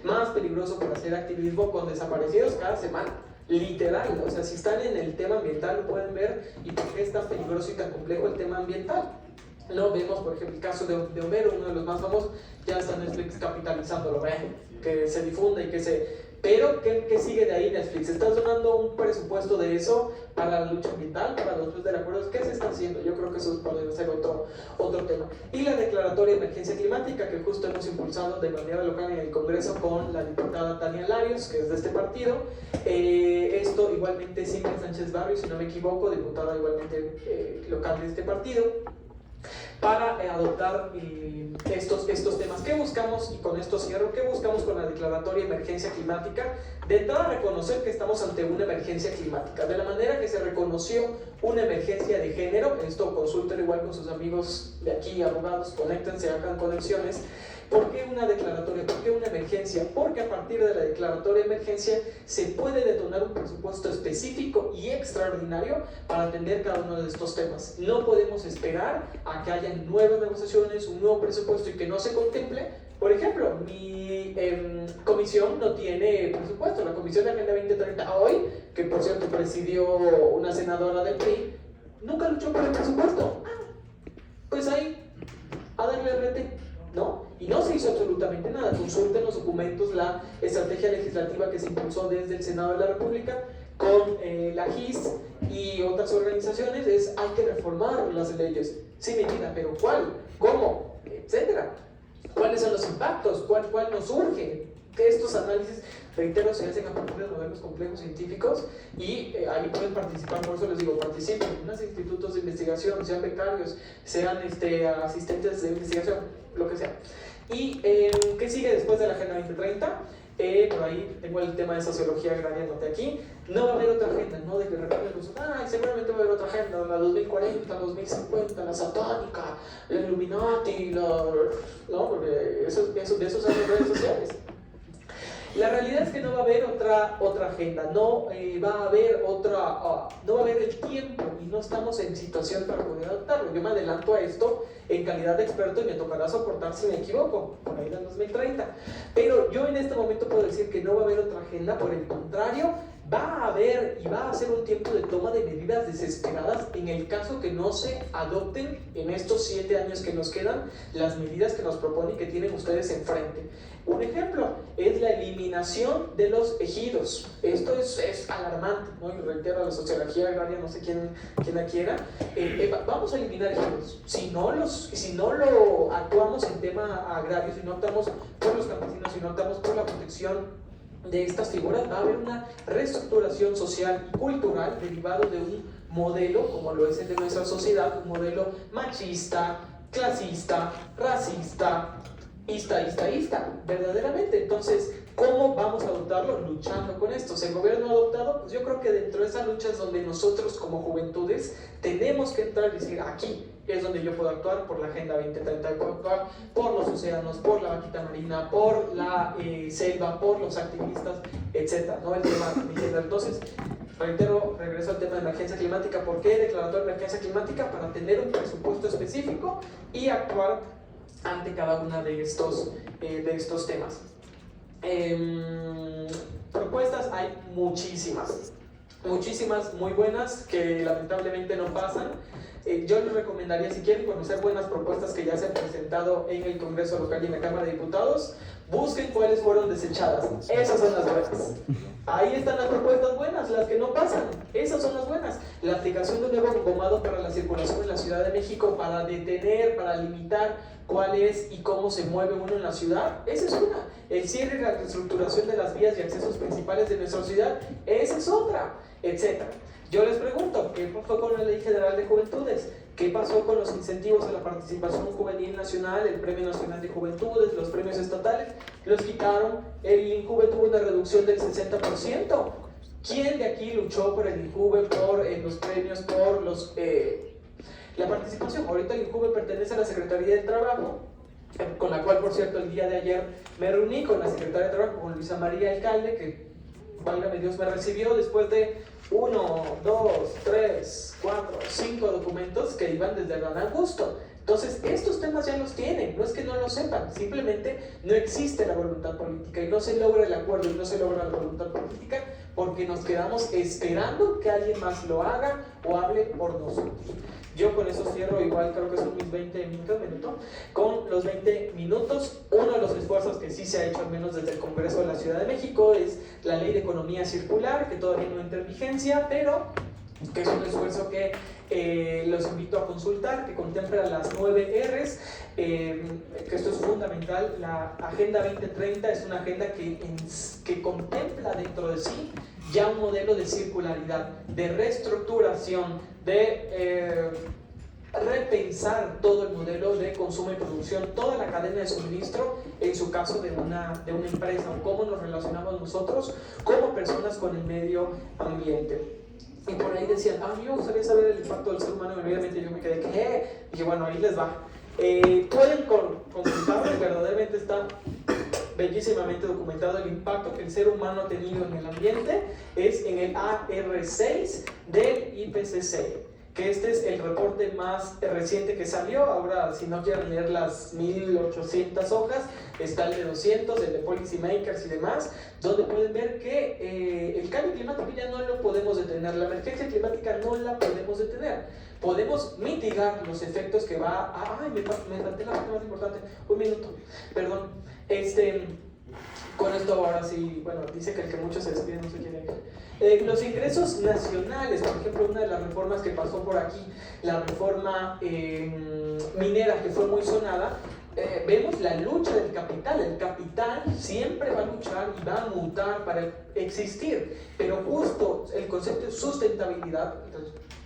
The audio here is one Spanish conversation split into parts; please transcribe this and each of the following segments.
más peligroso por hacer activismo con desaparecidos cada semana. Literal, o sea, si están en el tema ambiental lo pueden ver y por qué es tan peligroso y tan complejo el tema ambiental. No, vemos por ejemplo el caso de Homero, uno de los más famosos, ya está Netflix capitalizándolo, que se difunda y que se... Pero, ¿qué sigue de ahí Netflix? ¿Estás donando un presupuesto de eso para la lucha ambiental, para los Clubes de Acuerdos? ¿Qué se está haciendo? Yo creo que eso puede ser otro tema. Y la declaratoria de emergencia climática, que justo hemos impulsado de manera local en el Congreso con la diputada Tania Larios, que es de este partido. Esto igualmente Silvia Sánchez Barrios, si no me equivoco, diputada igualmente local de este partido, para adoptar estos temas. ¿Qué buscamos? Y con esto cierro. ¿Qué buscamos con la declaratoria de emergencia climática? De entrada, reconocer que estamos ante una emergencia climática. De la manera que se reconoció una emergencia de género, esto consúltenlo igual con sus amigos de aquí, abogados, conéctense, hagan conexiones. ¿Por qué una declaratoria? ¿Por qué una emergencia? Porque a partir de la declaratoria de emergencia se puede detonar un presupuesto específico y extraordinario para atender cada uno de estos temas. No podemos esperar a que haya nuevas negociaciones, un nuevo presupuesto y que no se contemple. Por ejemplo, mi comisión no tiene presupuesto. La Comisión de Agenda 2030 hoy, que por cierto presidió una senadora del PRI, nunca luchó por el presupuesto. Pues ahí, a darle RT, ¿no? Y no se hizo absolutamente nada. Consulten los documentos, la estrategia legislativa que se impulsó desde el Senado de la República con la GIS y otras organizaciones, hay que reformar las leyes. Sí, mi vida, pero ¿cuál? ¿Cómo? Etcétera. ¿Cuáles son los impactos? ¿Cuál nos urge? Que estos análisis, reitero, se hacen a partir de modelos complejos científicos y ahí pueden participar. Por eso les digo, participen en unos institutos de investigación, sean becarios, sean asistentes de investigación, lo que sea. ¿Y qué sigue después de la Agenda 2030? Por ahí tengo el tema de sociología agraria, noté aquí. No va a haber otra agenda, ¿no? De que recuerden, seguramente va a haber otra agenda, la 2040, la 2050, la satánica, la Illuminati, ¿no? Porque de esos son las redes sociales. La realidad es que no va a haber otra agenda, no va a haber el tiempo y no estamos en situación para poder adoptarlo. Yo me adelanto a esto en calidad de experto y me tocará soportar si me equivoco, por ahí del 2030. Pero yo en este momento puedo decir que no va a haber otra agenda, por el contrario, va a haber y va a ser un tiempo de toma de medidas desesperadas en el caso que no se adopten en estos 7 años que nos quedan las medidas que nos proponen y que tienen ustedes enfrente. Un ejemplo es la eliminación de los ejidos. Esto es alarmante, ¿no? Y reitero, la sociología agraria, no sé quién la quiera. Vamos a eliminar ejidos. Si no lo actuamos en tema agrario, si no actuamos por los campesinos, si no actuamos por la protección de estas figuras, va a haber una reestructuración social y cultural derivado de un modelo, como lo es el de nuestra sociedad, un modelo machista, clasista, racista, verdaderamente. Entonces, ¿cómo vamos a adoptarlo? Luchando con esto. Si el gobierno ha adoptado, pues yo creo que dentro de esa lucha es donde nosotros como juventudes tenemos que entrar y decir, aquí es donde yo puedo actuar por la Agenda 2030, puedo actuar por los océanos, por la vaquita marina, por la selva, por los activistas, etc. ¿No? El tema de género. Entonces, reitero, regreso al tema de emergencia climática. ¿Por qué declaratoria de emergencia climática? Para tener un presupuesto específico y actuar ante cada uno de estos temas. Propuestas hay muchísimas muy buenas que lamentablemente no pasan. Yo les recomendaría, si quieren conocer buenas propuestas que ya se han presentado en el Congreso local y en la Cámara de Diputados, busquen cuáles fueron desechadas. Esas son las buenas. Ahí están las propuestas buenas, las que no pasan. Esas son las buenas. La aplicación de un nuevo engomado para la circulación en la Ciudad de México, para detener, para limitar cuál es y cómo se mueve uno en la ciudad, esa es una. El cierre y la reestructuración de las vías y accesos principales de nuestra ciudad, esa es otra, etc. Yo les pregunto, ¿qué pasó con la Ley General de Juventudes? ¿Qué pasó con los incentivos a la participación juvenil nacional, el Premio Nacional de Juventudes, los premios estatales? Los quitaron, el INJUVE tuvo una reducción del 60%. ¿Quién de aquí luchó por el INJUVE, por los premios, por la participación? Ahorita el INJUVE pertenece a la Secretaría del Trabajo, con la cual, por cierto, el día de ayer me reuní con la Secretaria de Trabajo, con Luisa María Alcalde, que, válgame Dios, me recibió después de 1, 2, 3, 4, 5 documentos que iban desde Adán Augusto. Entonces, estos temas ya los tienen, no es que no lo sepan, simplemente no existe la voluntad política y no se logra el acuerdo y no se logra la voluntad política porque nos quedamos esperando que alguien más lo haga o hable por nosotros. Yo con eso cierro, igual creo que son mis 20 minutos, con los 20 minutos. Uno de los esfuerzos que sí se ha hecho, al menos desde el Congreso de la Ciudad de México, es la Ley de Economía Circular, que todavía no entra en vigencia, pero que es un esfuerzo que los invito a consultar, que contempla las 9 Rs, que esto es fundamental. La Agenda 2030 es una agenda que contempla dentro de sí ya un modelo de circularidad, de reestructuración, de repensar todo el modelo de consumo y producción, toda la cadena de suministro, en su caso de una empresa, o cómo nos relacionamos nosotros como personas con el medio ambiente. Y por ahí decían, mí me gustaría saber el impacto del ser humano, y obviamente yo me quedé, ¿qué? Dije, bueno, ahí les va. Pueden consultar, verdaderamente está bellísimamente documentado el impacto que el ser humano ha tenido en el ambiente, es en el AR6 del IPCC, que este es el reporte más reciente que salió. Ahora, si no quieren leer las 1800 hojas, está el de 200, el de Policy Makers y demás, donde pueden ver que el cambio climático ya no lo podemos detener, la emergencia climática no la podemos detener. Podemos mitigar los efectos que va a... me salté la parte más importante, un minuto, perdón. Con esto ahora sí, bueno, dice que el que mucho se despide no se quiere ir. Los ingresos nacionales, por ejemplo, una de las reformas que pasó por aquí, la reforma minera, que fue muy sonada, vemos la lucha del capital. El capital siempre va a luchar y va a mutar para existir, pero justo el concepto de sustentabilidad,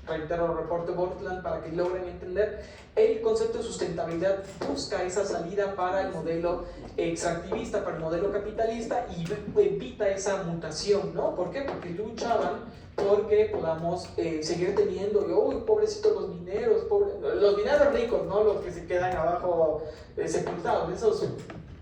reitero el reporte Bortland para que logren entender, el concepto de sustentabilidad busca esa salida para el modelo extractivista, para el modelo capitalista, y evita esa mutación, ¿no? ¿Por qué? Porque luchaban porque podamos seguir teniendo, uy, pobrecitos los mineros, los mineros ricos, ¿no? Los que se quedan abajo sepultados, esos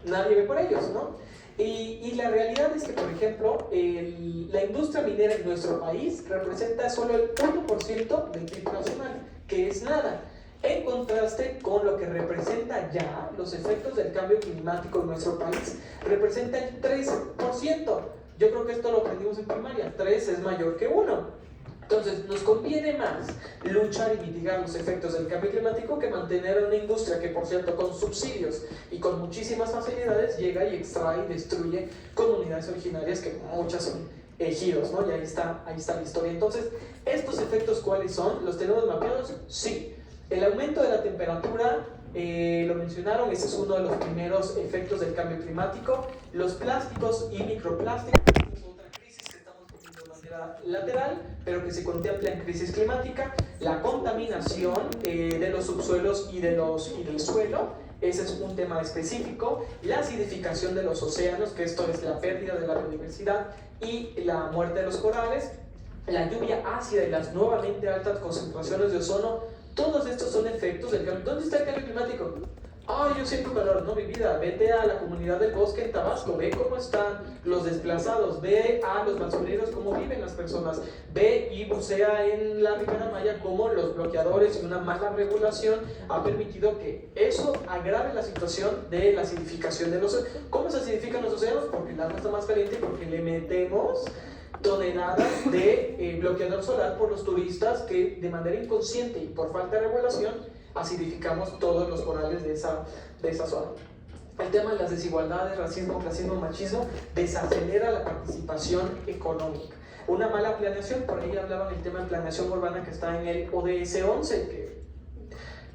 nadie ve por ellos, ¿no? Y la realidad es que, por ejemplo, la industria minera en nuestro país representa solo el 1% del PIB nacional, que es nada, en contraste con lo que representa ya los efectos del cambio climático en nuestro país. Representa el 13%. Yo creo que esto lo aprendimos en primaria, 3 es mayor que 1. Entonces, nos conviene más luchar y mitigar los efectos del cambio climático que mantener una industria que, por cierto, con subsidios y con muchísimas facilidades, llega y extrae y destruye comunidades originarias, que muchas son ejidos, ¿no? Y ahí está la historia. Entonces, ¿estos efectos cuáles son? ¿Los tenemos mapeados? Sí. El aumento de la temperatura, lo mencionaron, ese es uno de los primeros efectos del cambio climático. Los plásticos y microplásticos, lateral, pero que se contempla en crisis climática. La contaminación de los subsuelos y del suelo, ese es un tema específico. La acidificación de los océanos, que esto es la pérdida de la biodiversidad y la muerte de los corales. La lluvia ácida y las nuevamente altas concentraciones de ozono, todos estos son efectos del cambio. ¿Dónde está el cambio climático? Yo siento calor, no, mi vida, vete a la comunidad del bosque en Tabasco, ve cómo están los desplazados, ve a los basureros, cómo viven las personas, ve y bucea en la Ribera Maya, cómo los bloqueadores y una mala regulación ha permitido que eso agrave la situación de la acidificación de los océanos. ¿Cómo se acidifican los océanos? Porque el agua está más caliente y porque le metemos toneladas de bloqueador solar por los turistas, que de manera inconsciente y por falta de regulación acidificamos todos los corales de esa zona. El tema de las desigualdades, racismo, clasismo, machismo, desacelera la participación económica. Una mala planeación, por ahí hablaban del tema de planeación urbana que está en el ODS 11, que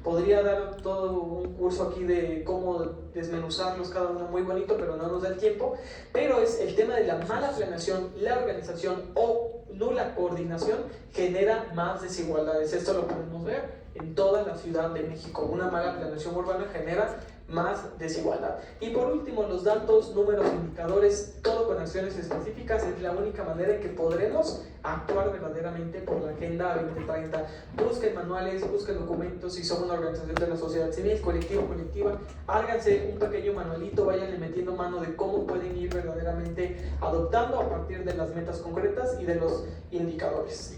podría dar todo un curso aquí de cómo desmenuzarlos cada uno muy bonito, pero no nos da el tiempo. Pero es el tema de la mala planeación, la organización o nula coordinación genera más desigualdades. Esto lo podemos ver en toda la Ciudad de México. Una mala planeación urbana genera más desigualdad. Y por último, los datos, números, indicadores, todo con acciones específicas, es la única manera en que podremos actuar verdaderamente por la Agenda 2030. Busquen manuales, busquen documentos, si son una organización de la sociedad civil, colectiva, háganse un pequeño manualito, váyanle metiendo mano de cómo pueden ir verdaderamente adoptando a partir de las metas concretas y de los indicadores.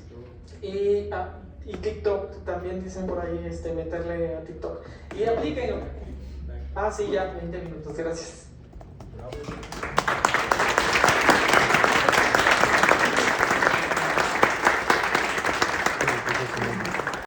Y Y TikTok, también dicen por ahí meterle a TikTok. Y apliquen. Ah, sí, ya, 20 minutos, gracias.